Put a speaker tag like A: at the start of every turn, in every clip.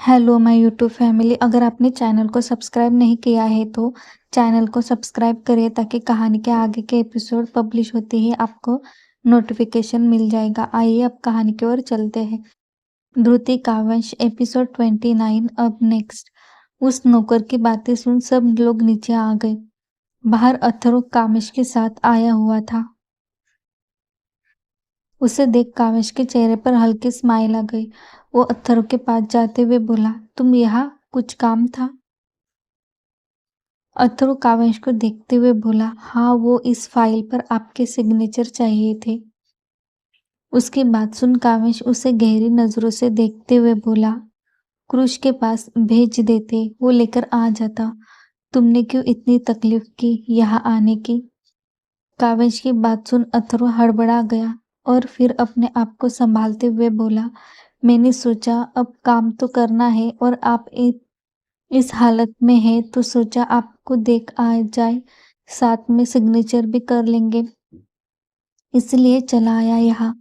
A: Hello my YouTube family. अगर आपने channel को सब्सक्राइब नहीं किया है तो चैनल को सब्सक्राइब करें ताकि कहानी के आगे के एपिसोड पब्लिश होते ही आपको नोटिफिकेशन मिल जाएगा। आइए अब कहानी की ओर चलते हैं। धृति काव्यांश एपिसोड 29। अब नेक्स्ट। उस नौकर की बातें सुन सब लोग नीचे आ गए। बाहर अथर्व कामेश के साथ आया हुआ था। उसे देख कामेश के चेहरे पर हल्की स्माइल आ गई। वो अथर्व के पास जाते हुए बोला, तुम यहाँ कुछ काम था? अथर्व कामेश को देखते हुए बोला, हाँ, वो इस फाइल पर आपके सिग्नेचर चाहिए थे। उसकी बात सुन कामेश उसे गहरी नजरों से देखते हुए बोला, क्रूश के पास भेज देते, वो लेकर आ जाता। तुमने क्यों इतनी तकलीफ की यहाँ आने की? कामेश की बात सुन अथर्व हड़बड़ा गया और फिर अपने आप को संभालते हुए बोला, मैंने सोचा अब काम तो करना है और आप इस हालत में है तो सोचा आपको देख आ जाए, साथ में सिग्नेचर भी कर लेंगे, इसलिए चला आया यहाँ।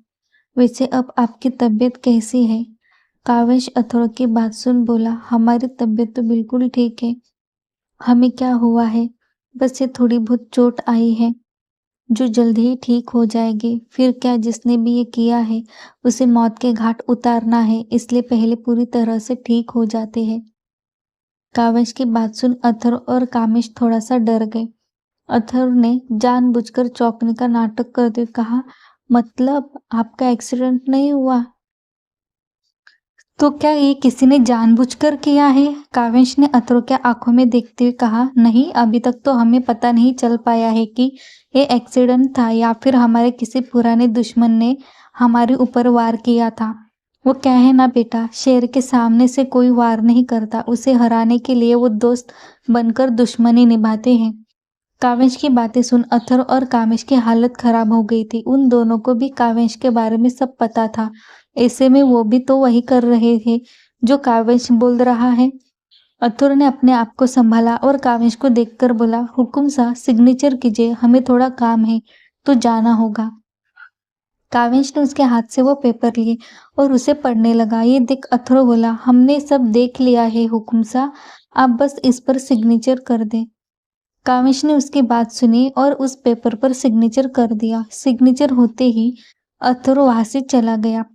A: वैसे अब आपकी तबीयत कैसी है? कावेश अथर्व की बात सुन बोला, हमारी तबीयत तो बिल्कुल ठीक है। हमें क्या हुआ है? बस ये थोड़ी बहुत चोट आई है जो जल्दी ही ठीक हो जाएगी। फिर क्या, जिसने भी ये किया है उसे मौत के घाट उतारना है, इसलिए पहले पूरी तरह से ठीक हो जाते हैं। कावेश की बात सुन अथर्व और कामेश थोड़ा सा डर गए। अथर्व ने जानबूझकर चौंकने का नाटक करते हुए कहा, मतलब आपका एक्सीडेंट नहीं हुआ? तो क्या ये किसी ने जानबूझकर किया है? कावेश ने अथर्व के आंखों में देखते हुए कहा, नहीं, अभी तक तो हमें पता नहीं चल पाया है कि ये एक्सीडेंट था या फिर हमारे किसी पुराने दुश्मन ने हमारे ऊपर वार किया था। वो क्या है ना बेटा, शेर के सामने से कोई वार नहीं करता, उसे हराने के लिए वो दोस्त बनकर दुश्मनी निभाते हैं। कावेश की बातें सुन अथर्व और कामेश की हालत खराब हो गई थी। उन दोनों को भी कावेश के बारे में सब पता था। ऐसे में वो भी तो वही कर रहे थे जो कावेश बोल रहा है। अथर्व ने अपने आप को संभाला और कावेश को देखकर बोला, हुकुम सा सिग्नेचर कीजिए, हमें थोड़ा काम है तो जाना होगा। कावेश ने उसके हाथ से वो पेपर लिए और उसे पढ़ने लगा। ये देख अथर्व बोला, हमने सब देख लिया है हुकुम सा, आप बस इस पर सिग्नेचर कर दें। कामेश ने उसकी बात सुनी और उस पेपर पर सिग्नेचर कर दिया। सिग्नेचर होते ही अथर्व वहां से चला गया।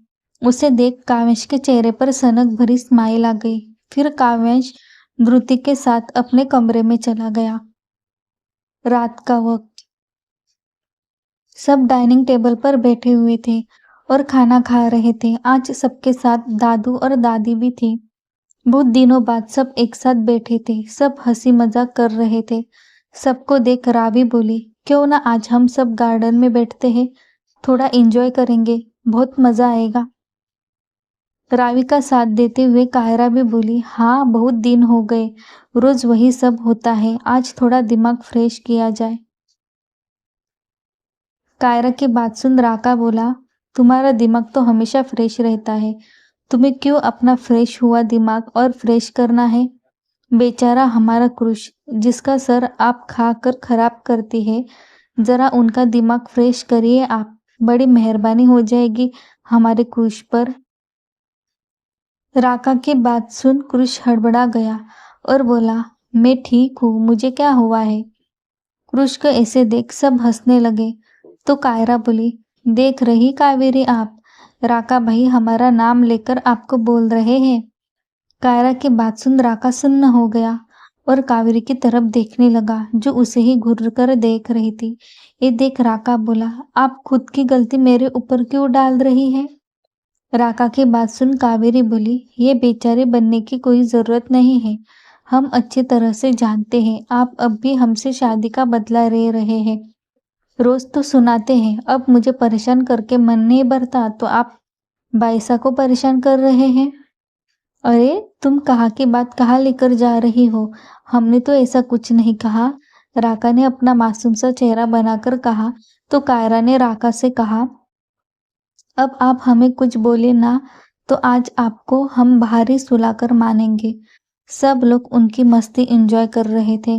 A: उसे देख कामेश के चेहरे पर सनक भरी स्माइल आ गई। फिर कामेश धृति के साथ अपने कमरे में चला गया। रात का वक्त। सब डाइनिंग टेबल पर बैठे हुए थे और खाना खा रहे थे। आज सबके साथ दादू और दादी भी थे। बहुत दिनों बाद सब एक साथ बैठे थे। सब हंसी मजाक कर रहे थे। सबको देख रावी बोली, क्यों ना आज हम सब गार्डन में बैठते हैं, थोड़ा एंजॉय करेंगे, बहुत मजा आएगा। रावी का साथ देते हुए कायरा भी बोली, हाँ, बहुत दिन हो गए, रोज वही सब होता है, आज थोड़ा दिमाग फ्रेश किया जाए। कायरा की बात सुन राका बोला, तुम्हारा दिमाग तो हमेशा फ्रेश रहता है, तुम्हें क्यों अपना फ्रेश हुआ दिमाग और फ्रेश करना है? बेचारा हमारा क्रूश, जिसका सर आप खाकर खराब करती है, जरा उनका दिमाग फ्रेश करिए आप, बड़ी मेहरबानी हो जाएगी हमारे क्रूश पर। राका की बात सुन क्रूश हड़बड़ा गया और बोला, मैं ठीक हूँ, मुझे क्या हुआ है? क्रूश को ऐसे देख सब हंसने लगे। तो कायरा बोली, देख रही कावेरी आप, राका भाई हमारा नाम लेकर आपको बोल रहे हैं। कायरा की बात सुन राका सुन्न हो गया और कावेरी की तरफ देखने लगा जो उसे ही घूर कर देख रही थी। ये देख राका बोला, आप खुद की गलती मेरे ऊपर क्यों डाल रही है? राका की बात सुन कावेरी बोली, ये बेचारे बनने की कोई जरूरत नहीं है, हम अच्छी तरह से जानते हैं आप अब भी हमसे शादी का बदला ले रहे हैं। रोज तो सुनाते हैं, अब मुझे परेशान करके मन नहीं भरता तो आप बाइसा को परेशान कर रहे हैं। अरे, तुम कहाँ की बात कहाँ लेकर जा रही हो? हमने तो ऐसा कुछ नहीं कहा। राका ने अपना मासूम सा चेहरा बनाकर कहा। तो कायरा ने राका से कहा, अब आप हमें कुछ बोले ना तो आज आपको हम भारी सुलाकर मानेंगे। सब लोग उनकी मस्ती एंजॉय कर रहे थे।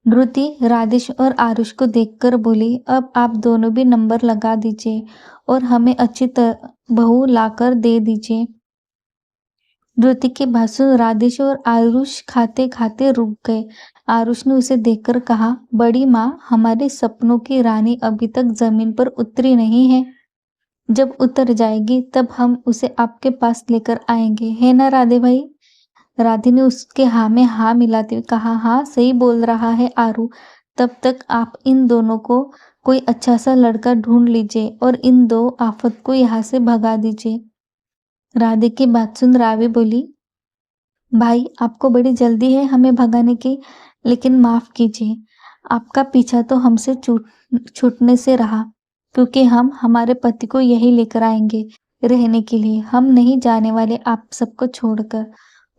A: धृति राधेश और आरुष को देखकर बोली, अब आप दोनों भी नंबर लगा दीजिए और हमें अच्छी बहू लाकर दे दीजिए। ध्रुति की बात सुन राधेश और आरुष खाते खाते रुक गए। आरुष ने उसे देखकर कहा, बड़ी माँ, हमारे सपनों की रानी अभी तक जमीन पर उतरी नहीं है। जब उतर जाएगी तब हम उसे आपके पास लेकर आएंगे, है ना राधे भाई? राधे ने उसके हाँ में हाँ मिलाते हुए कहा, हाँ सही बोल रहा है आरू। तब तक आप इन दोनों को कोई अच्छा सा लड़का ढूंढ लीजिए और इन दो आफत को यहाँ से भगा दीजिए। राधे की बात सुन रावी बोली, भाई आपको बड़ी जल्दी है हमें भगाने की, लेकिन माफ कीजिए, आपका पीछा तो हमसे छूटने से रहा, क्योंकि हम हमारे पति को यही लेकर आएंगे रहने के लिए। हम नहीं जाने वाले आप सबको छोड़कर।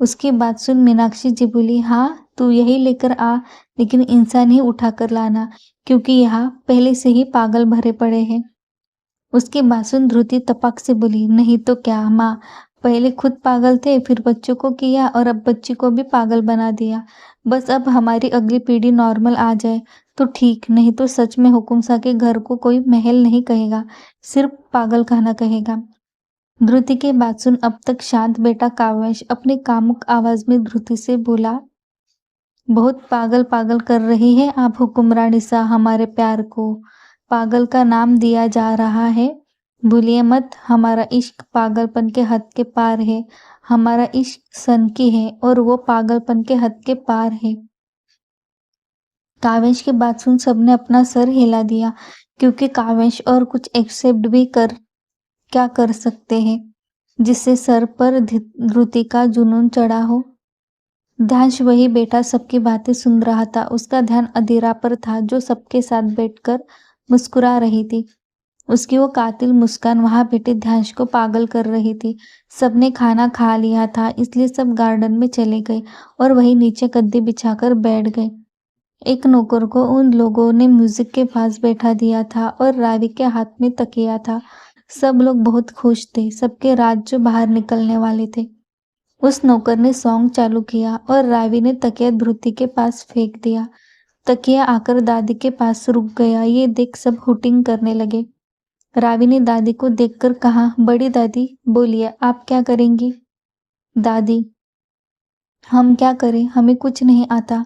A: उसकी बात सुन मीनाक्षी जी बोली, हाँ तू यही लेकर आ, लेकिन इंसान ही उठा कर लाना, क्योंकि यहाँ पहले से ही पागल भरे पड़े हैं। उसकी बात सुन ध्रुति तपाक से बोली, नहीं तो क्या माँ, पहले खुद पागल थे, फिर बच्चों को किया और अब बच्ची को भी पागल बना दिया। बस अब हमारी अगली पीढ़ी नॉर्मल आ जाए तो ठीक, नहीं तो सच में हुकुम सा के घर को कोई महल नहीं कहेगा, सिर्फ पागल खाना कहेगा। ध्रुति की बात सुन अब तक शांत बेटा काव्यांश अपनी कामुक आवाज में ध्रुति से बोला, बहुत पागल पागल कर रही है आप हुक्मरानी सा हमारे प्यार को। पागल का नाम दिया जा रहा है, भूलिए मत, हमारा इश्क पागलपन के हद के पार है। हमारा इश्क सनकी है और वो पागलपन के हद के पार है। काव्यांश की बात सुन सबने अपना सर हिला दिया, क्योंकि काव्यांश और कुछ एक्सेप्ट भी क्या कर सकते हैं जिससे सर पर ध्रुति का जुनून चढ़ा हो। ध्यांश वही बेटा सबकी बातें सुन रहा था। उसका ध्यान अधीरा पर था, जो सबके साथ बैठकर मुस्कुरा रही थी। उसकी वो कातिल मुस्कान वहां बैठे ध्यांश को पागल कर रही थी। सबने खाना खा लिया था, इसलिए सब गार्डन में चले गए और वही नीचे गद्दे बिछाकर बैठ गए। एक नौकर को उन लोगों ने म्यूजिक के पास बैठा दिया था और रावी के हाथ में तकिया था। सब लोग बहुत खुश थे, सबके रात जो बाहर निकलने वाले थे। उस नौकर ने सॉन्ग चालू किया और रावी ने तकिया ध्रुति के पास फेंक दिया। तकिया आकर दादी के पास रुक गया। ये देख सब हुटिंग करने लगे। रावी ने दादी को देखकर कहा, बड़ी दादी बोलिए, आप क्या करेंगी? दादी, हम क्या करें, हमें कुछ नहीं आता।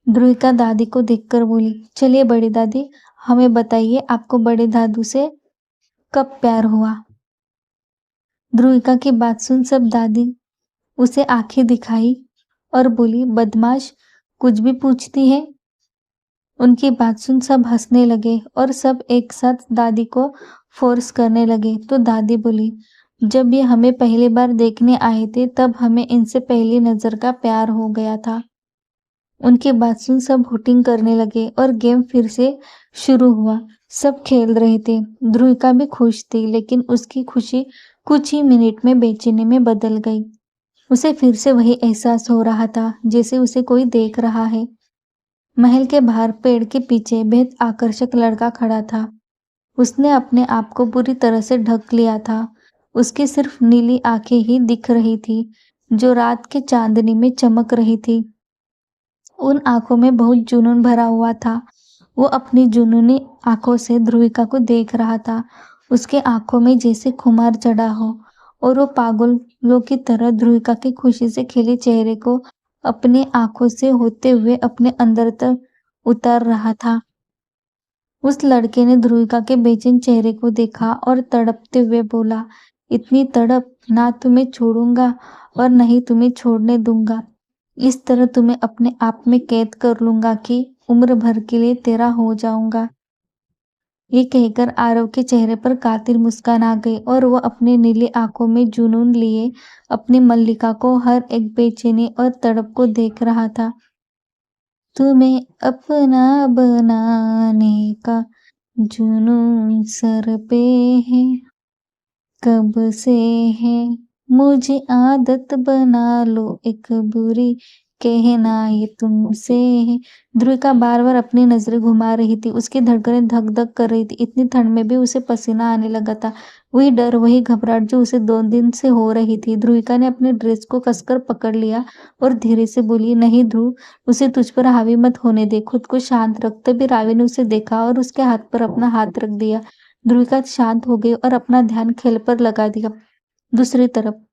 A: ध्रुविका दादी को देखकर बोली, चलिए बड़ी दादी, हमें बताइए आपको बड़े दादू से कब प्यार हुआ? ध्रुविका की बात सुन सब दादी उसे आंखें दिखाई और बोली, बदमाश, कुछ भी पूछती है। उनकी बात सुन सब हंसने लगे और सब एक साथ दादी को फोर्स करने लगे। तो दादी बोली, जब ये हमें पहली बार देखने आए थे तब हमें इनसे पहली नजर का प्यार हो गया था। उनकी बात सुन सब हुटिंग करने लगे और गेम फिर से शुरू हुआ। सब खेल रहे थे। ध्रुविका भी खुश थी, लेकिन उसकी खुशी कुछ ही मिनट में बेचैनी में बदल गई। उसे फिर से वही एहसास हो रहा था जैसे उसे कोई देख रहा है। महल के बाहर पेड़ के पीछे बेहद आकर्षक लड़का खड़ा था। उसने अपने आप को पूरी तरह से ढक लिया था। उसकी सिर्फ नीली आंखें ही दिख रही थी, जो रात के चांदनी में चमक रही थी। उन आंखों में बहुत जुनून भरा हुआ था। वो अपनी जुनूनी आंखों से ध्रुविका को देख रहा था। उसके आंखों में जैसे खुमार चढ़ा हो और वो पागलों की तरह ध्रुविका की खुशी से खिले चेहरे को अपनी आंखों से होते हुए अपने अंदर तक उतार रहा था। उस लड़के ने ध्रुविका के बेचैन चेहरे को देखा और तड़पते हुए बोला, इतनी तड़प, ना तुम्हें छोड़ूंगा और नहीं तुम्हें छोड़ने दूंगा। इस तरह तुम्हें अपने आप में कैद कर लूंगा कि उम्र भर के लिए तेरा हो जाऊंगा। ये कहकर आरव के चेहरे पर कातिल मुस्कान आ गई और वो अपनी नीली आंखों में जुनून लिए अपनी मल्लिका को हर एक बेचैनी और तड़प को देख रहा था। तुम्हें अपना बनाने का जुनून सर पे है, कब से है, मुझे आदत बना लो एक बुरी, कहना ये तुमसे है। ध्रुविका बार बार अपनी नजरें घुमा रही थी। उसकी धड़कनें धक धक कर रही थी। इतनी ठंड में भी उसे पसीना आने लगा था। वही डर, वही घबराहट जो उसे 2 दिन से हो रही थी। ध्रुविका ने अपने ड्रेस को कसकर पकड़ लिया और धीरे से बोली, नहीं ध्रुव, उसे तुझ पर हावी मत होने दे, खुद को शांत रख। तभी रावी ने उसे देखा और उसके हाथ पर अपना हाथ रख दिया। ध्रुविका शांत हो गई और अपना ध्यान खेल पर लगा दिया। दूसरी तरफ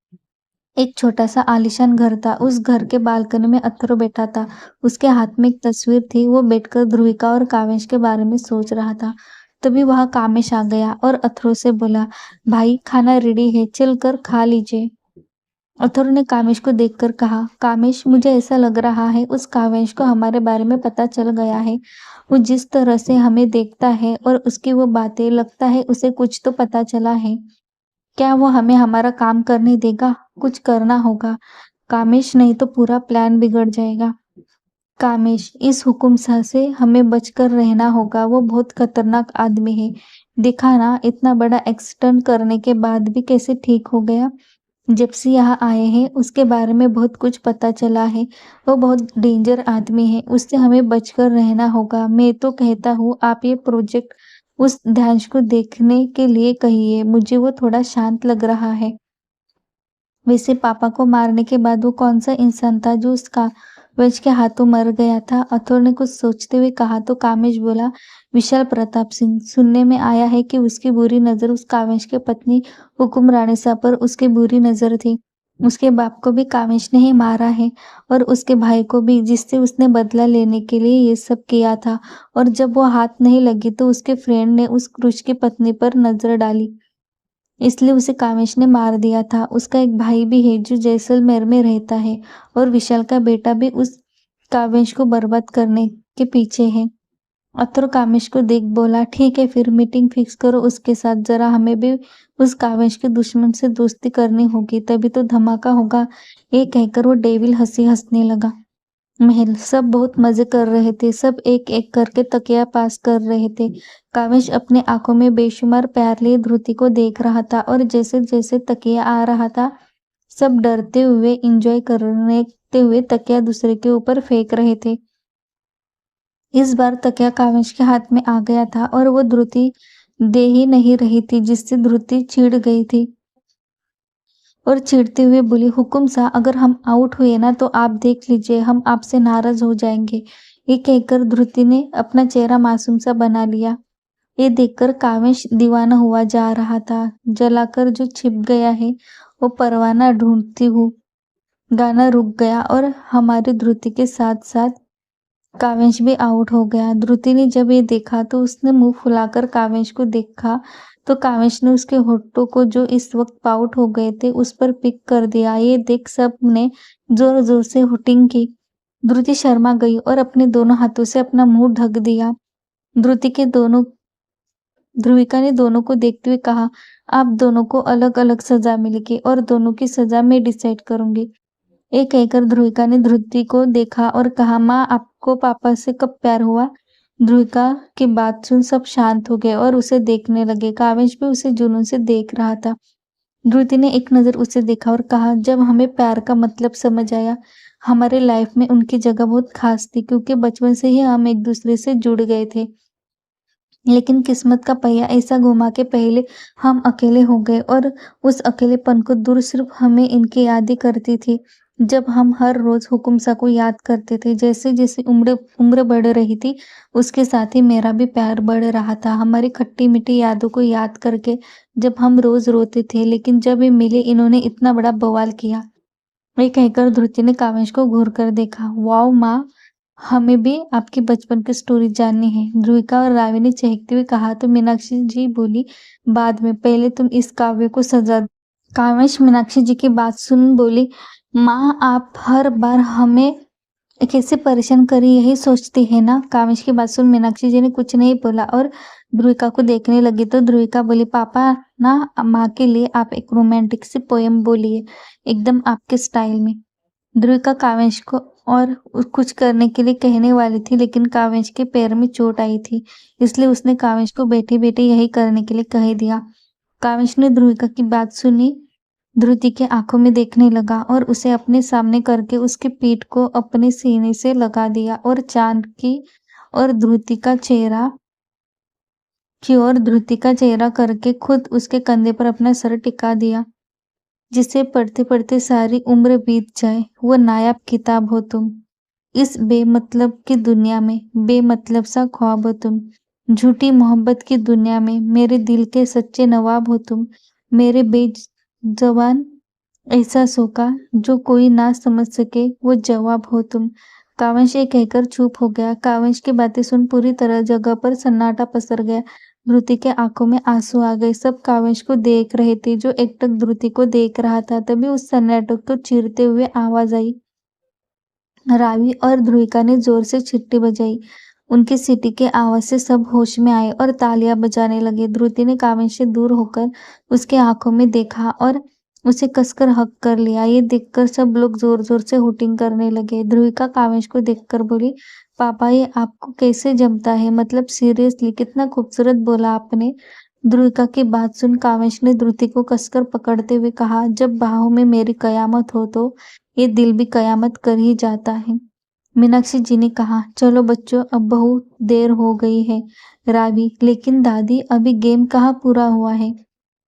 A: एक छोटा-सा आलीशान घर था। उस घर के बालकनी में अथर्व बैठा था। उसके हाथ में एक तस्वीर थी। वो बैठकर ध्रुविका और कामेश के बारे में सोच रहा था। तभी वहाँ कामेश आ गया और अथर्व से बोला, भाई खाना रेडी है, चल कर खा लीजिए। अथर्व ने कामेश को देखकर कहा, कामेश मुझे ऐसा लग रहा है उस कामेश को हमारे बारे में पता चल गया है। वो जिस तरह से हमें देखता है और उसकी वो बातें, लगता है उसे कुछ तो पता चला है। क्या वो हमें हमारा काम करने देगा? कुछ करना होगा कामेश, नहीं तो पूरा प्लान बिगड़ जाएगा। कामेश, इस हुकुम शाह से हमें बचकर रहना होगा। वो बहुत खतरनाक आदमी है। देखा ना, इतना बड़ा एक्सीडेंट करने के बाद भी कैसे ठीक हो गया। जब से यहाँ आए हैं उसके बारे में बहुत कुछ पता चला है। वो बहुत डेंजर आदमी है, उससे हमें बचकर रहना होगा। मैं तो कहता हूँ आप ये प्रोजेक्ट उस ध्यांश को देखने के लिए कहिए, मुझे वो थोड़ा शांत लग रहा है। वैसे पापा को मारने के बाद वो कौन सा इंसान था जो उसका वंश के हाथों मर गया था? अथर्व ने कुछ सोचते हुए कहा तो कामेश बोला, विशाल प्रताप सिंह। सुनने में आया है कि उसकी बुरी नजर उस कामेश की पत्नी हुकुम रानी साहब पर उसकी बुरी नजर थी। उसके बाप को भी कामेश ने ही मारा है और उसके भाई को भी, जिससे उसने बदला लेने के लिए ये सब किया था। और जब वो हाथ नहीं लगी तो उसके फ्रेंड ने उस क्रूश की पत्नी पर नजर डाली, इसलिए उसे कामेश ने मार दिया था। उसका एक भाई भी है जो जैसलमेर में रहता है और विशाल का बेटा भी उस कामेश को बर्बाद करने के पीछे है। अथर्व कामेश को देख बोला, ठीक है फिर मीटिंग फिक्स करो उसके साथ, जरा हमें भी उस कामेश के दुश्मन से दोस्ती करनी होगी, तभी तो धमाका होगा। ये कहकर वो डेविल हंसी हंसने लगा। महल सब बहुत मजे कर रहे थे। सब एक एक करके तकिया पास कर रहे थे। कामेश अपने आंखों में बेशुमार प्यार लिए ध्रुति को देख रहा था और जैसे जैसे तकिया आ रहा था सब डरते हुए एंजॉय करते हुए तकिया दूसरे के ऊपर फेंक रहे थे। इस बार तकिया कामेश के हाथ में आ गया था और वो ध्रुति दे ही नहीं रही थी, जिससे ध्रुति चिढ़ गई थी और चिढ़ते हुए बोली, हुकुम सा अगर हम आउट हुए ना तो आप देख लीजिए, हम आपसे नाराज हो जाएंगे। ये कहकर ध्रुति ने अपना चेहरा मासूम सा बना लिया। ये देखकर कामेश दीवाना हुआ जा रहा था। जलाकर जो छिप गया है वो परवाना ढूंढती हूँ। गाना रुक गया और हमारी ध्रुति के साथ साथ कामेश भी आउट हो गया। ध्रुति ने जब ये देखा तो उसने मुंह फुलाकर कामेश को देखा तो कामेश ने उसके होठों को जो इस वक्त पाउट हो गए थे उस पर पिक कर दिया। ये देख सब ने जोर जोर से हुटिंग की। ध्रुति शर्मा गई और अपने दोनों हाथों से अपना मुंह ढक दिया। ध्रुविका ने दोनों को देखते हुए कहा, आप दोनों को अलग अलग सजा मिलेगी और दोनों की सजा मैं डिसाइड करूंगी। ये कहकर ध्रुविका ने ध्रुति को देखा और कहा, माँ आपको पापा से कब प्यार हुआ? ध्रुविका की बात सुन सब शांत हो गए और उसे देखने लगे। कामेश भी उसे जुनून से देख रहा था। ध्रुति ने एक नजर उसे देखा और कहा, जब हमें प्यार का मतलब समझ आया, हमारे लाइफ में उनकी जगह बहुत खास थी क्योंकि बचपन से ही हम एक दूसरे से जुड़ गए थे। लेकिन किस्मत का पहिया ऐसा घुमा के पहले हम अकेले हो गए और उस अकेलेपन को दूर सिर्फ हमें इनकी याद ही करती थी। जब हम हर रोज हुकुम सा को याद करते थे, जैसे जैसे उम्र बढ़ रही थी उसके साथ ही मेरा भी प्यार बढ़ रहा था। हमारी खट्टी मीठी यादों को याद करके जब हम रोज रोते थे, लेकिन जब ये मिले इन्होंने इतना बड़ा बवाल किया। ये कहकर ध्रुति ने कामेश को घूर कर देखा। वाओ माँ, हमें भी आपकी बचपन की स्टोरी जाननी है। ध्रुविका और रावी ने चहकते हुए कहा तो मीनाक्षी जी बोली, बाद में, पहले तुम इस काव्य को सजा दो। कामेश मीनाक्षी जी की बात सुन बोली, माँ आप हर बार हमें कैसे परेशान करी यही सोचती है ना? कामेश की बात सुन मीनाक्षी जी ने कुछ नहीं बोला और ध्रुविका को देखने लगी तो ध्रुविका बोली, पापा ना, माँ के लिए आप एक रोमांटिक सी पोयम बोलिए, एकदम आपके स्टाइल में। ध्रुविका कामेश को और कुछ करने के लिए कहने वाली थी, लेकिन कामेश के पैर में चोट आई थी, इसलिए उसने कामेश को बैठे बैठे यही करने के लिए कह दिया। कामेश ने ध्रुविका की बात सुनी, ध्रुति के आंखों में देखने लगा और उसे अपने सामने करके उसकी पीठ को अपने सीने से लगा दिया और चांद की और ध्रुति का चेहरा करके खुद उसके कंधे पर अपना सर टिका दिया, जिसे पढ़ते पढ़ते सारी उम्र बीत जाए। वो नायाब किताब हो तुम, इस बेमतलब की दुनिया में बेमतलब सा ख्वाब हो तुम, झूठी मोहब्बत की दुनिया में मेरे दिल के सच्चे नवाब हो तुम, मेरे बेजबान ऐसा सोका जो कोई ना समझ सके वो जवाब हो तुम। कावंश ये कहकर चुप हो गया। कावंश की बातें सुन पूरी तरह जगह पर सन्नाटा पसर गया। ध्रुति के आंखों में आंसू आ गए। सब कावंश को देख रहे थे जो एकटक ध्रुति को देख रहा था। तभी उस सन्नाटे को चीरते हुए आवाज आई। रावी और ध्रुविका ने जोर से छिट्टी बजाई। उनकी सीटी के आवाज से सब होश में आए और तालियां बजाने लगे। ध्रुति ने कावंश से दूर होकर उसके आंखों में देखा और उसे कसकर हक कर लिया। ये देखकर सब लोग जोर जोर से हुटिंग करने लगे। ध्रुविका कावंश को देखकर बोली, पापा ये आपको कैसे जमता है? मतलब सीरियसली कितना खूबसूरत बोला आपने। ध्रुविका की बात सुन कावंश ने ध्रुति को कसकर पकड़ते हुए कहा, जब बाहों में मेरी कयामत हो तो ये दिल भी कयामत कर ही जाता है। मीनाक्षी जी ने कहा, चलो बच्चों अब बहुत देर हो गई है। रावी, लेकिन दादी अभी गेम कहाँ पूरा हुआ है?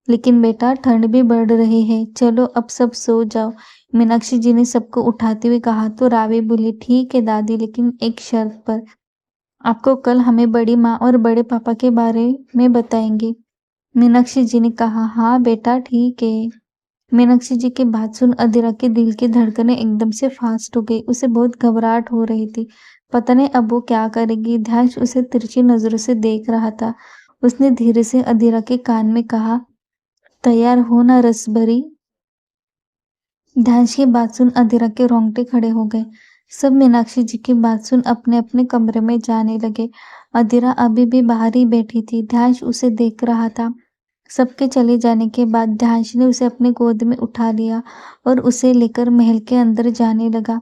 A: लेकिन बेटा ठंड भी बढ़ रही है, चलो अब सब सो जाओ। मीनाक्षी जी ने सबको उठाते हुए कहा तो रावी बोली, ठीक है दादी, लेकिन एक शर्त पर। आपको कल हमें बड़ी माँ और बड़े पापा के बारे में बताएंगे। मीनाक्षी जी ने कहा, हाँ बेटा ठीक है। मीनाक्षी जी की बात सुन अधीरा के दिल की धड़कनें एकदम से फास्ट हो गई। उसे बहुत घबराहट हो रही थी। पता नहीं अब वो क्या करेगी। ध्यान उसे तिरछी नजरों से देख रहा था। उसने धीरे से अधीरा के कान में कहा, तैयार हो ना रसभरी? ध्यान की बात सुन अधीरा के रोंगटे खड़े हो गए। सब मीनाक्षी जी की बात सुन अपने अपने कमरे में जाने लगे। अधीरा अभी भी बाहर ही बैठी थी। ध्यान उसे देख रहा था। सबके चले जाने के बाद ध्यांश ने उसे अपने गोद में उठा लिया और उसे लेकर महल के अंदर जाने लगा।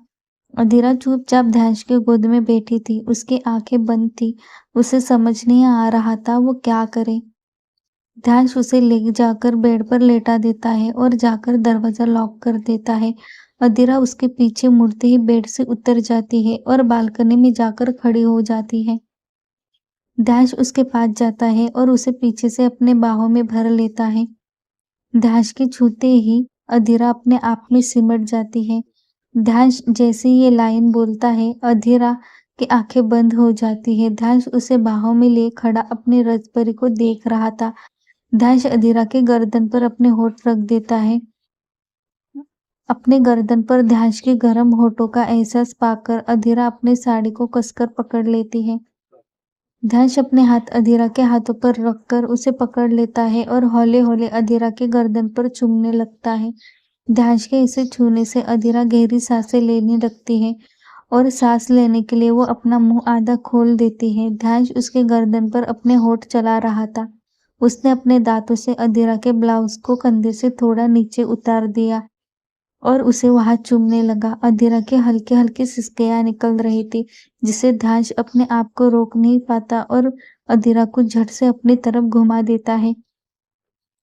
A: अधीरा चुपचाप ध्यांश के गोद में बैठी थी। उसकी आंखें बंद थी। उसे समझ नहीं आ रहा था वो क्या करे। ध्यांश उसे ले जाकर बेड पर लेटा देता है और जाकर दरवाजा लॉक कर देता है। अधीरा उसके पीछे मुड़ते ही बेड से उतर जाती है और बालकनी में जाकर खड़ी हो जाती है। ध्यांश उसके पास जाता है और उसे पीछे से अपने बाहों में भर लेता है। ध्यांश के छूते ही अधीरा अपने आप में सिमट जाती है। ध्यांश जैसे ये लाइन बोलता है, अधीरा की आंखें बंद हो जाती है। ध्यांश उसे बाहों में लिए खड़ा अपने रजपरी को देख रहा था। ध्यांश अधीरा के गर्दन पर अपने होठ रख देता है। अपने गर्दन पर ध्यांश के गर्म होठों का एहसास पाकर अधीरा अपने साड़ी को कसकर पकड़ लेती है। ध्यांश अपने हाथ अधीरा के हाथों पर रखकर उसे पकड़ लेता है और हौले हौले अधीरा के गर्दन पर चूमने लगता है। ध्यांश के इसे छूने से अधीरा गहरी सांसें लेने लगती है और सांस लेने के लिए वो अपना मुंह आधा खोल देती है। ध्यांश उसके गर्दन पर अपने होठ चला रहा था। उसने अपने दांतों से अधीरा के ब्लाउज को कंधे से थोड़ा नीचे उतार दिया और उसे वहां चूमने लगा। अधीरा के हल्के हल्के सिसकियां निकल रही थी जिसे ध्यांश अपने आप को रोक नहीं पाता और अधीरा को झट से अपनी तरफ घुमा देता है।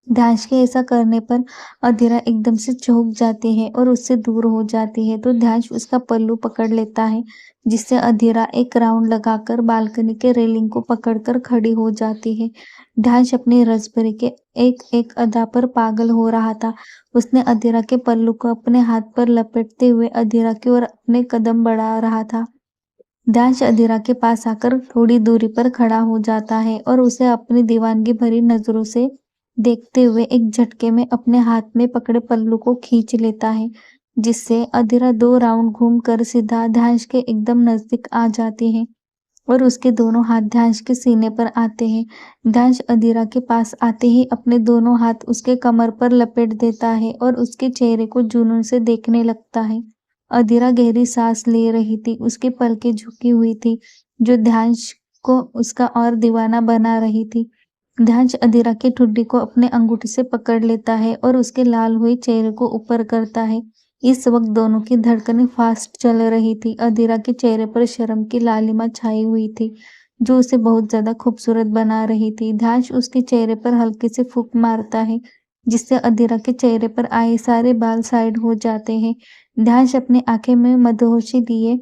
A: ध्यांश के ऐसा करने पर अधीरा एकदम से चौंक जाती है और उससे दूर हो जाती है तो ध्यांश उसका पल्लू पकड़ लेता है जिससे अधीरा एक राउंड लगाकर बालकनी के रेलिंग को पकड़कर खड़ी हो जाती है। ध्यांश अपनी रसभरी के एक एक अदा पर पागल हो रहा था। उसने अधीरा के पल्लू को अपने हाथ पर लपेटते हुए अधीरा की ओर अपने कदम बढ़ा रहा था। ध्यांश अधीरा के पास आकर थोड़ी दूरी पर खड़ा हो जाता है और उसे अपनी दीवानगी भरी नजरों से देखते हुए एक झटके में अपने हाथ में पकड़े पल्लू को खींच लेता है जिससे अधीरा 2 राउंड घूमकर सीधा ध्यांश के एकदम नजदीक आ जाती है और उसके दोनों हाथ ध्यांश के सीने पर आते हैं। ध्यांश अधीरा के पास आते ही अपने दोनों हाथ उसके कमर पर लपेट देता है और उसके चेहरे को जुनून से देखने लगता है। अधीरा गहरी सांस ले रही थी। उसकी पलकें झुकी हुई थी जो ध्यांश को उसका और दीवाना बना रही थी। ध्यांश अधीरा की ठुड्डी को अपने अंगूठे से पकड़ लेता है और उसके लाल हुए चेहरे को ऊपर करता है। इस वक्त दोनों की धड़कनें फास्ट चल रही थी। अधीरा के चेहरे पर शर्म की लालिमा छाई हुई थी जो उसे बहुत ज्यादा खूबसूरत बना रही थी। ध्यांश उसके चेहरे पर हल्के से फूंक मारता है जिससे अधीरा के चेहरे पर आए सारे बाल साइड हो जाते हैं। ध्यांश अपनी आंखें में मदहोशी लिए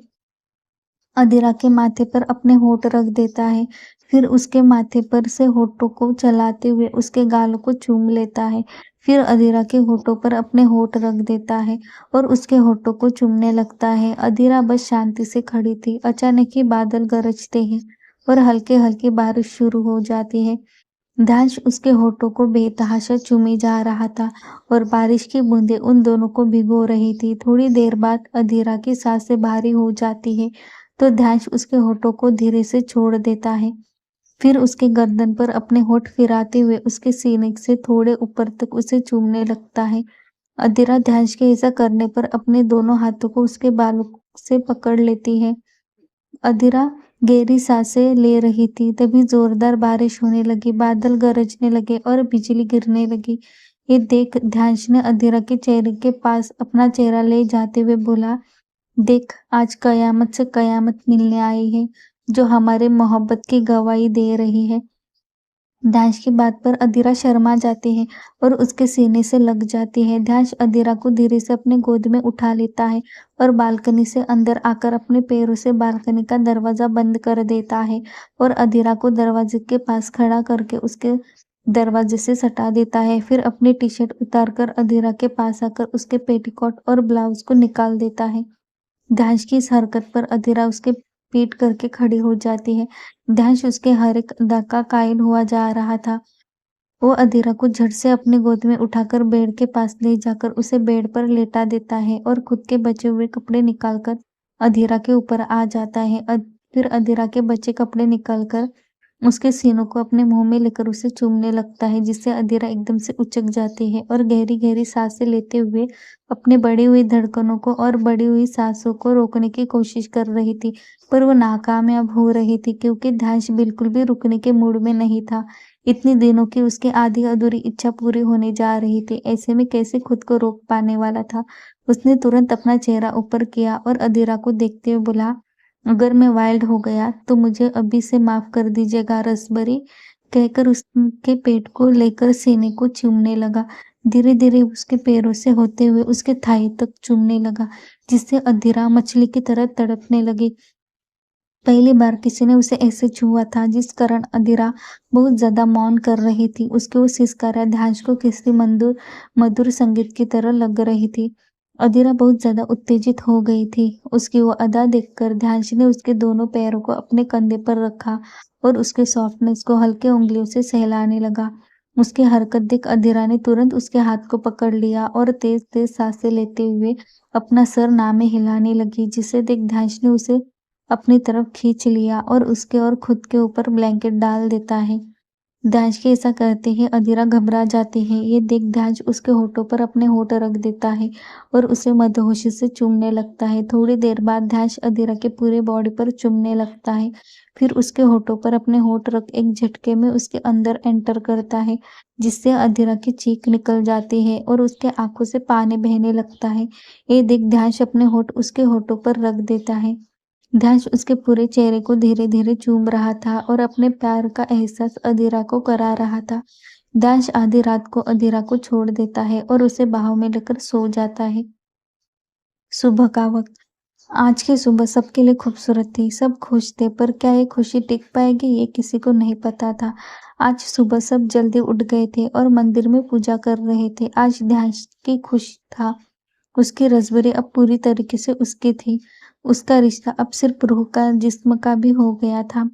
A: अधीरा के माथे पर अपने होठ रख देता है। फिर उसके माथे पर से होठों को चलाते हुए उसके गालों को चूम लेता है। फिर अधीरा के होठों पर अपने होठ रख देता है और उसके होठों को चूमने लगता है। अधीरा बस शांति से खड़ी थी। अचानक ही बादल गरजते हैं और हल्के हल्की बारिश शुरू हो जाती है। ध्यांश उसके होठों को बेतहाशा चूमे जा रहा था और बारिश की बूंदें उन दोनों को भिगो रही थी। थोड़ी देर बाद अधीरा की सांसें भारी हो जाती है तो ध्यांश उसके होठों को धीरे से छोड़ देता है। फिर उसके गर्दन पर अपने होठ फिराते हुए उसके सीने से थोड़े ऊपर तक उसे चूमने लगता है। अधीरा ध्यांश के ऐसा करने पर अपने दोनों हाथों को उसके बालों से पकड़ लेती है। अधीरा गहरी सांसें ले रही थी, तभी जोरदार बारिश होने लगी, बादल गरजने लगे और बिजली गिरने लगी। ये देख ध्यांश ने अधीरा के चेहरे के पास अपना चेहरा ले जाते हुए बोला, देख, आज कयामत से कयामत मिलने आई है, जो हमारे मोहब्बत की गवाही दे रही है। ध्यांश की बात पर अधीरा शर्मा जाती है और उसके सीने से लग जाती है। ध्यांश अधीरा को धीरे से अपने गोद में उठा लेता है और बालकनी से अंदर आकर अपने पैरों से बालकनी का दरवाजा बंद कर देता है और अधीरा को दरवाजे के पास खड़ा करके उसके दरवाजे से सटा देता है। फिर अपनी टी शर्ट उतारकर अधीरा के पास आकर उसके पेटीकोट और ब्लाउज को निकाल देता है। ध्यांश की इस हरकत पर अधीरा उसके पीठ करके खड़ी हो जाती है। ध्यांश उसके हर एक अदा का कायल हुआ जा रहा था। वो अधीरा को झट से अपनी गोद में उठाकर बेड के पास ले जाकर उसे बेड पर लेटा देता है और खुद के बचे हुए कपड़े निकालकर अधीरा के ऊपर आ जाता है। फिर अधीरा के बचे कपड़े निकालकर उसके सीनों को अपने मुंह में लेकर उसे चूमने लगता है, जिससे अधीरा एकदम से उचक जाती है और गहरी गहरी सांसें लेते हुए अपने बढ़ी हुई धड़कनों को और बढ़ी हुई सांसों को रोकने की कोशिश कर रही थी, पर वो नाकामयाब हो रही थी क्योंकि ध्यांश बिल्कुल भी रुकने के मूड में नहीं था। इतनी दिनों की उसकी आधी अधूरी इच्छा पूरी होने जा रही थी, ऐसे में कैसे खुद को रोक पाने वाला था। उसने तुरंत अपना चेहरा ऊपर किया और अधीरा को देखते हुए बोला, अगर मैं वाइल्ड हो गया तो मुझे अभी से माफ कर दीजिएगा रसबरी, कहकर उसके पेट को लेकर सीने को चूमने लगा। धीरे धीरे उसके पैरों से होते हुए उसके थाई तक चूमने लगा, जिससे अधीरा मछली की तरह तड़पने लगी। पहली बार किसी ने उसे ऐसे छुआ था, जिस कारण अधीरा बहुत ज्यादा मौन कर रही थी। उसके वो सिसकारा ध्यांश को किसी मधुर संगीत की तरह लग रही थी। अधीरा बहुत ज्यादा उत्तेजित हो गई थी। उसकी वो अदा देखकर ध्यांश ने उसके दोनों पैरों को अपने कंधे पर रखा और उसके सॉफ्टनेस को हल्के उंगलियों से सहलाने लगा। उसकी हरकत देख अधीरा ने तुरंत उसके हाथ को पकड़ लिया और तेज तेज सांसें लेते हुए अपना सर नामे हिलाने लगी, जिसे देख ध्यांश ने उसे अपनी तरफ खींच लिया और उसके और खुद के ऊपर ब्लैंकेट डाल देता है। ध्यांश के ऐसा करते ही अधीरा घबरा जाती है। ये देख ध्यांश उसके होठों पर अपने होठ रख देता है और उसे मदहोशी से चूमने लगता है। थोड़ी देर बाद ध्यांश अधीरा के पूरे बॉडी पर चूमने लगता है, फिर उसके होठों पर अपने होठ रख एक झटके में उसके अंदर एंटर करता है, जिससे अधीरा की चीख निकल जाती है और उसके आंखों से पानी बहने लगता है। ये देख ध्यांश अपने होठ उसके होठों पर रख देता है। ध्यांश उसके पूरे चेहरे को धीरे धीरे चूम रहा था और अपने प्यार का एहसास अधीरा को करा रहा था। ध्यांश आधी रात को अधीरा को छोड़ देता है और उसे बाहों में लेकर सो जाता है। सुबह का वक्त। आज की सुबह सबके लिए खूबसूरत थी। सब खुश थे, पर क्या ये खुशी टिक पाएगी ये किसी को नहीं पता था। आज सुबह सब जल्दी उठ गए थे और मंदिर में पूजा कर रहे थे। आज ध्यांश की खुश था। उसकी रसबरी अब पूरी तरीके से उसकी थी। उसका रिश्ता अब सिर्फ रूह का जिस्म का भी हो गया था।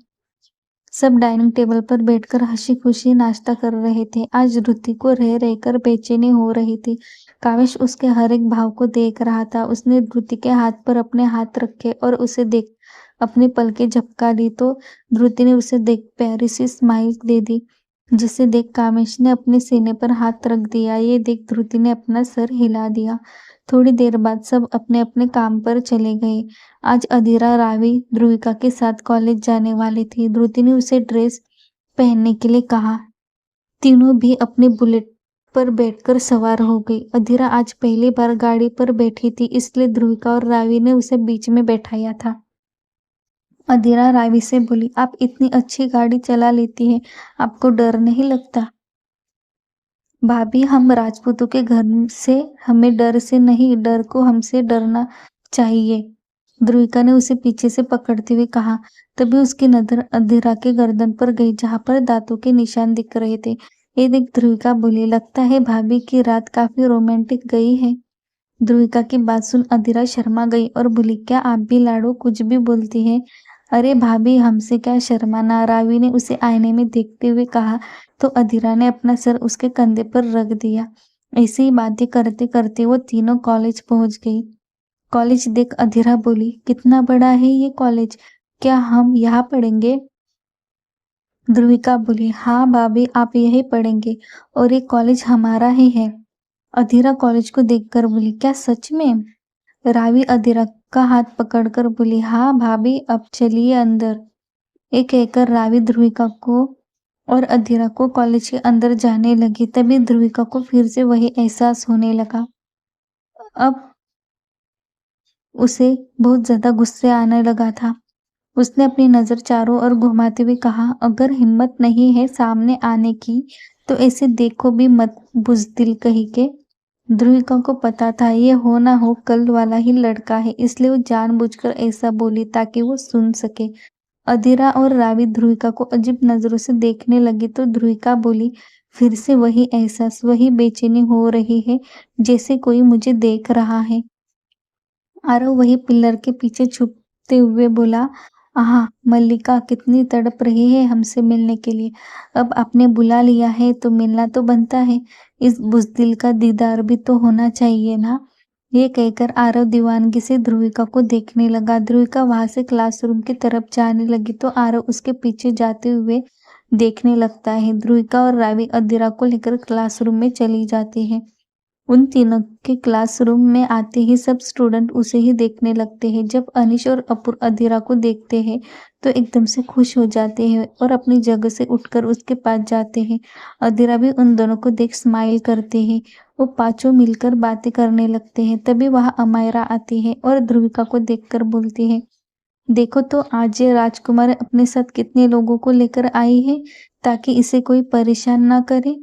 A: सब डाइनिंग टेबल पर बैठकर हंसी खुशी नाश्ता कर रहे थे। आज रुति को रह रहकर बेचैनी हो रही थी। काविश उसके हर एक भाव को देख रहा था। उसने रुति के हाथ पर अपने हाथ रखे और उसे देख अपनी पलकें झपका ली तो रुति ने उसे देख प्यारी सी स्माइल दे दी, जिसे देख कामेश ने अपने सीने पर हाथ रख दिया। ये देख ध्रुति ने अपना सर हिला दिया। थोड़ी देर बाद सब अपने अपने काम पर चले गए। आज अधीरा रावी ध्रुविका के साथ कॉलेज जाने वाली थी। ध्रुति ने उसे ड्रेस पहनने के लिए कहा। तीनों भी अपने बुलेट पर बैठकर सवार हो गई। अधीरा आज पहली बार गाड़ी पर बैठी थी, इसलिए ध्रुविका और रावी ने उसे बीच में बैठाया था। अधीरा रावी से बोली, आप इतनी अच्छी गाड़ी चला लेती हैं, आपको डर नहीं लगता? भाभी, हम राजपूतों के घर से हमें डर से नहीं, डर को हमसे डरना चाहिए, ध्रुविका ने उसे पीछे से पकड़ते हुए कहा। तभी उसकी नजर अधीरा के गर्दन पर गई, जहां पर दांतों के निशान दिख रहे थे। ये देख ध्रुविका बोली, लगता है भाभी की रात काफी रोमांटिक गई है। ध्रुविका की बात सुन अधीरा शर्मा गई और बोली, क्या आप भी लाडो कुछ भी बोलती है? अरे भाभी, हमसे क्या शर्माना, रावी ने उसे आईने में देखते हुए कहा। तो अधीरा ने अपना सर उसके कंधे पर रख दिया। ऐसे ही बातें करते करते वो तीनों कॉलेज पहुंच गई। कॉलेज देख अधीरा बोली, कितना बड़ा है ये कॉलेज, क्या हम यहाँ पढ़ेंगे? ध्रुविका बोली, हाँ भाभी, आप यही पढ़ेंगे और ये कॉलेज हमारा ही है। अधीरा कॉलेज को देखकर बोली, क्या सच में? रावी अधीरा का हाथ पकड़कर बोली, हाँ भाभी, अब चलिए अंदर। ये कहकर रावी ध्रुविका को और अधीरा को कॉलेज के अंदर जाने लगी। तभी ध्रुविका को फिर से वही एहसास होने लगा। अब उसे बहुत ज्यादा गुस्से आने लगा था। उसने अपनी नजर चारों ओर घुमाते हुए कहा, अगर हिम्मत नहीं है सामने आने की तो ऐसे देखो भी मत, बुज़दिल कहीं के। ध्रुविका को पता था ये हो ना हो कल वाला ही लड़का है, इसलिए वो जानबूझकर ऐसा बोली ताकि वो सुन सके। अधीरा और रावी ध्रुविका को अजीब नजरों से देखने लगी तो ध्रुविका बोली, फिर से वही एहसास, वही बेचैनी हो रही है, जैसे कोई मुझे देख रहा है। आरव वही पिलर के पीछे छुपते हुए बोला, आहा मल्लिका कितनी तड़प रही है हमसे मिलने के लिए। अब आपने बुला लिया है तो मिलना तो बनता है, इस बुज़दिल का दीदार भी तो होना चाहिए ना। ये कहकर आरव दीवानगी से ध्रुविका को देखने लगा। ध्रुविका वहां से क्लासरूम की तरफ जाने लगी तो आरव उसके पीछे जाते हुए देखने लगता है। ध्रुविका और रावी अधीरा को लेकर क्लासरूम में चली जाती है। उन तीनों के क्लासरूम में आते ही सब स्टूडेंट उसे ही देखने लगते हैं। जब अनीश और अपूर अधीरा को देखते हैं तो एकदम से खुश हो जाते हैं और अपनी जगह से उठकर उसके पास जाते हैं। अधीरा भी उन दोनों को देख स्माइल करते हैं। वो पांचों मिलकर बातें करने लगते हैं। तभी वहां अमायरा आती है और ध्रुविका को देखकर बोलती है, देखो तो आज ये राजकुमार अपने साथ कितने लोगों को लेकर आई है ताकि इसे कोई परेशान ना करे।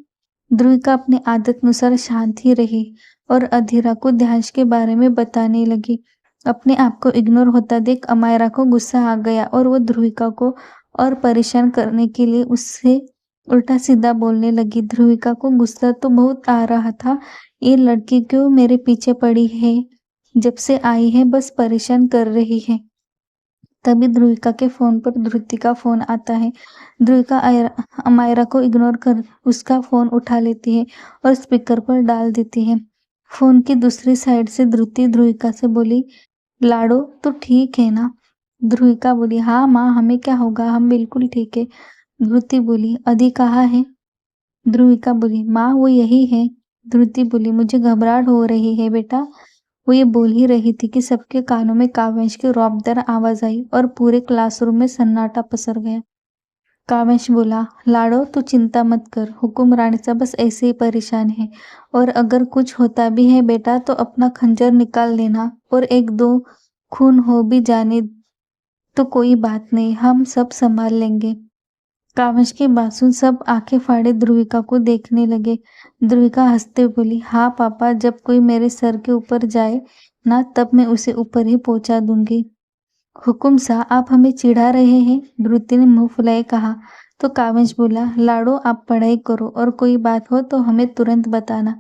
A: ध्रुविका अपनी आदत अनुसार शांत ही रही और अधीरा को ध्यान के बारे में बताने लगी। अपने आप को इग्नोर होता देख अमायरा को गुस्सा आ गया और वो ध्रुविका को और परेशान करने के लिए उससे उल्टा सीधा बोलने लगी। ध्रुविका को गुस्सा तो बहुत आ रहा था, ये लड़की क्यों मेरे पीछे पड़ी है, जब से आई है बस परेशान कर रही है। तभी ध्रुविका के फोन पर धृति का फोन आता है। ध्रुविका अमायरा को इग्नोर कर उसका फोन उठा लेती है और स्पीकर पर डाल देती है। फोन की दूसरी साइड से धृति ध्रुविका से बोली, लाडो तो ठीक है ना? ध्रुविका बोली, हाँ माँ, हमें क्या होगा, हम बिल्कुल ठीक है। धृति बोली, अधी कहाँ है? ध्रुविका बोली, माँ वो यही है। धृति बोली, मुझे घबराहट हो रही है बेटा। वो ये बोल ही रही थी कि सबके कानों में काव्यांश की रौबदार आवाज आई और पूरे क्लासरूम में सन्नाटा पसर गया। काव्यांश बोला, लाडो तू चिंता मत कर, हुकुम रानीसा बस ऐसे ही परेशान है और अगर कुछ होता भी है बेटा तो अपना खंजर निकाल लेना और एक दो खून हो भी जाने तो कोई बात नहीं, हम सब संभाल लेंगे। काव्यांश की बात सुन सब आंखें फाड़े ध्रुविका को देखने लगे। ध्रुविका हंसते हुए बोली, हाँ पापा, जब कोई मेरे सर के ऊपर जाए ना तब मैं उसे ऊपर ही पहुंचा दूंगी। हुकुम सा, आप हमें चिढ़ा रहे हैं? ध्रुति ने मुंह फुलाए कहा। तो काव्यांश बोला, लाडो आप पढ़ाई करो और कोई बात हो तो हमें तुरंत बताना।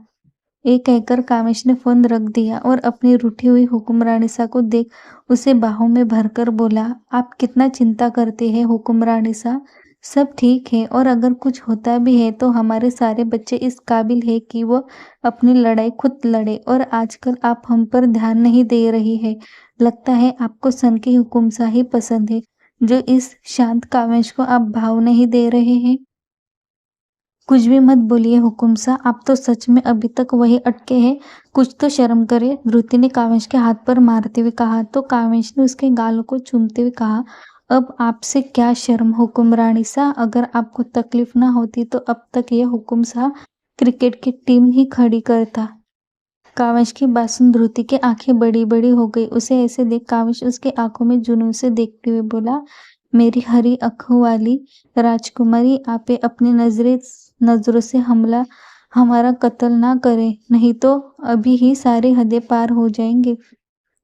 A: ये कहकर काव्यांश ने फोन रख दिया और अपनी रूठी हुई हुकुमरानीसा को देख उसे बाहों में भरकर बोला, आप कितना चिंता करते हैं हुकुमरानीसा, सब ठीक है और अगर कुछ होता भी है तो हमारे सारे बच्चे इस काबिल है कि वो अपनी लड़ाई खुद लड़े और आजकल आप हम पर ध्यान नहीं दे रही है। लगता है आपको सन की हुकुमसा ही पसंद है, जो इस शांत काव्यांश को आप भाव नहीं दे रहे हैं। कुछ भी मत बोलिए हुकुम सा, आप तो सच में अभी तक वही अटके हैं, कुछ तो शर्म करे। ध्रुति ने काव्यांश के हाथ पर मारते हुए कहा। तो काव्यांश ने उसके गालों को चूमते हुए कहा, अब आपसे क्या शर्म हुकुमरानी सा, अगर आपको तकलीफ ना होती तो अब तक ये हुकुम सा क्रिकेट की टीम ही खड़ी करता। काव्यांश की बात सुन ध्रुति की आंखें बड़ी बड़ी हो गई। उसे ऐसे देख काव्यांश उसके आंखों में जुनून से देखते हुए बोला, मेरी हरी आंखों वाली राजकुमारी, आप अपनी नजरों से हमारा कत्ल ना करें, नहीं तो अभी ही सारी हदें पार हो जाएंगे।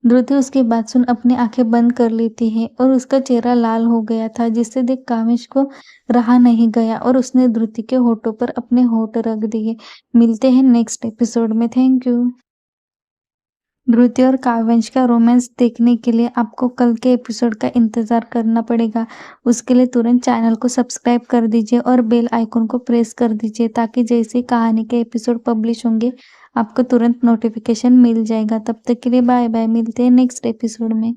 A: ध्रुति उसकी बात सुन अपनी आंखें बंद कर लेती है और उसका चेहरा लाल हो गया था, जिससे देख काव्यांश को रहा नहीं गया और उसने ध्रुति के होठों पर अपने होठ रख दिए। मिलते हैं नेक्स्ट एपिसोड में। Thank you. धृति और काव्यांश का रोमांस देखने के लिए आपको कल के एपिसोड का इंतज़ार करना पड़ेगा। उसके लिए तुरंत चैनल को सब्सक्राइब कर दीजिए और बेल आइकन को प्रेस कर दीजिए ताकि जैसे ही कहानी के एपिसोड पब्लिश होंगे आपको तुरंत नोटिफिकेशन मिल जाएगा। तब तक के लिए बाय बाय, मिलते हैं नेक्स्ट एपिसोड में।